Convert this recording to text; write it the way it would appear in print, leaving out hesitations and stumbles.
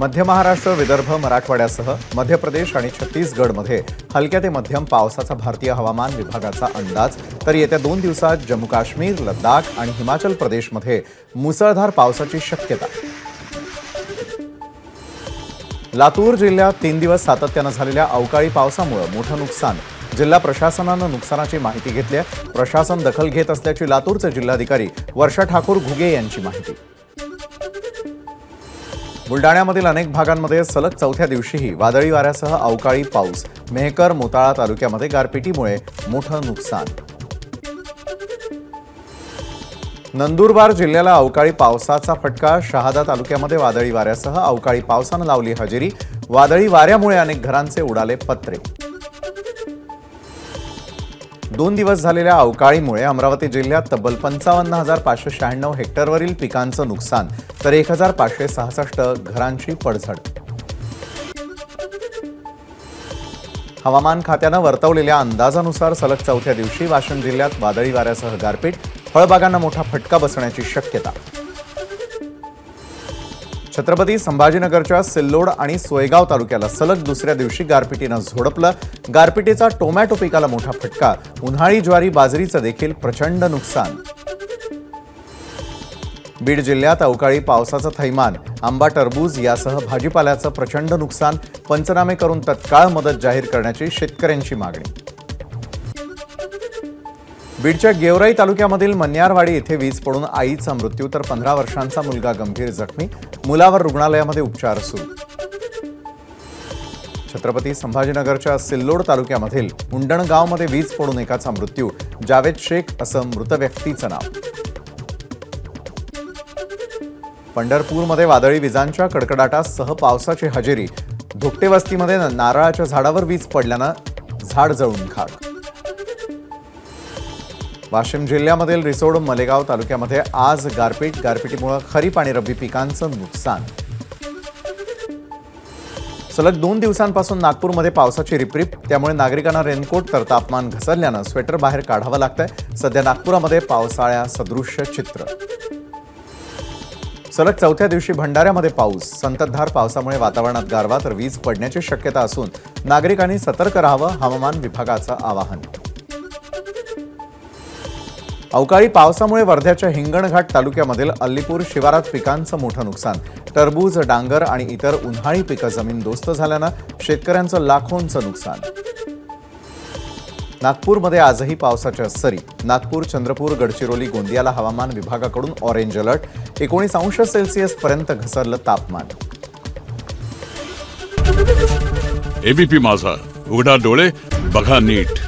मध्य महाराष्ट्र, विदर्भ, मराठवाड्यासह मध्य प्रदेश आणि छत्तीसगडमध्ये हलक्या ते मध्यम पावसाचा भारतीय हवामान विभागाचा अंदाज। तर येत्या 2 दिवसात जम्मू काश्मीर, लडाख आणि हिमाचल प्रदेशमध्ये मुसळधार पावसाची शक्यता। लातूर जिल्ह्यात 3 दिवस सातत्याने झालेल्या अवकाळी पावसामुळे मोठं नुकसान। जिल्हा प्रशासनानं नुकसानाची माहिती घेतली आहे। प्रशासन दखल घेत असल्याची लातूरचे जिल्हाधिकारी वर्षा ठाकूर घुगे यांची माहिती। बुलडाण्यामधील अनेक भागांमध्ये सलग चौथ्या दिवशीही वादळी वाऱ्यासह अवकाळी पाऊस। मेहकर, मोताळा तालुक्यामध्ये गारपिटीमुळे मोठं नुकसान। नंदुरबार जिल्ह्याला अवकाळी पावसाचा फटका। शहादा तालुक्यामध्ये वादळी वाऱ्यासह अवकाळी पावसानं लावली हजेरी। वादळी वाऱ्यामुळे अनेक घरांचे उडाले पत्रे। 2 दिवस झालेल्या अवकाळीमुळे अमरावती जिल्ह्यात तब्बल 55,596 हेक्टरवरील पिकांचं नुकसान, तर 1,566 घरांची पडझड। हवामान खात्यानं वर्तवलेल्या अंदाजानुसार सलग चौथ्या दिवशी वाशिम जिल्ह्यात वादळी वाऱ्यासह गारपीट। फळबागांना मोठा फटका बसण्याची शक्यता। छत्रपती संभाजीनगरच्या सिल्लोड आणि सोयगाव तालुक्याला सलग दुसऱ्या दिवशी गारपिटीनं झोडपलं। गारपिटीचा टोमॅटो पिकाला मोठा फटका। उन्हाळी ज्वारी, बाजरीचं देखील प्रचंड नुकसान। बीड जिल्ह्यात अवकाळी पावसाचं थैमान। आंबा, टरबूज यासह भाजीपाल्याचं प्रचंड नुकसान। पंचनामे करून तत्काळ मदत जाहीर करण्याची शेतकऱ्यांची मागणी। बीडच्या गेवराई तालुक्यामधील मन्यारवाडी येथे वीज पडून आईचा मृत्यू, तर 15 वर्षांचा मुलगा गंभीर जखमी। मुलावर रुग्णालयामध्ये उपचार सुरू। छत्रपती संभाजीनगरच्या सिल्लोड तालुक्यामधील उंडणगावमध्ये वीज पडून एकाचा मृत्यू। जावेद शेख असं मृत व्यक्तीचं नाव। पंढरपूरमध्ये वादळी विजांच्या कडकडाटासह पावसाची हजेरी। धोकटे वस्तीमध्ये नारळाच्या झाडावर वीज पडल्यानं झाड जळून खाक। वाशिम जिल्ह्यामधील रिसोड, मलेगाव तालुक्यामध्ये आज गारपिटीमुळे खरीप आणि रब्बी पिकांचं नुकसान। सलग 2 दिवसांपासून नागपूरमध्ये पावसाची रिपरिप, त्यामुळे नागरिकांना रेनकोट तर तापमान घसरल्यानं स्वेटर बाहेर काढावं लागतंय। सध्या नागपुरामध्ये पावसाळ्या सदृश्य चित्र। सलग चौथ्या दिवशी भंडाऱ्यामध्ये पाऊस। संततधार पावसामुळे वातावरणात गारवा, तर वीज पडण्याची शक्यता असून नागरिकांनी सतर्क राहावं, हवामान विभागाचं आवाहन। अवकाळी पावसामुळे वर्ध्याच्या हिंगणघाट तालुक्यामधील अल्लीपूर शिवारात पिकांचं मोठं नुकसान। टरबूज, डांगर आणि इतर उन्हाळी पिकं जमीनदोस्त झाल्यानं शेतकऱ्यांचं लाखोंचं नुकसान। नागपूरमध्ये आजही पावसाच्या सरी। नागपूर, चंद्रपूर, गडचिरोली, गोंदियाला हवामान विभागाकडून ऑरेंज अलर्ट। 19 अंश सेल्सिअस पर्यंत घसरलं तापमान। एबीपी माझा, उघडा डोळे बघा नीट।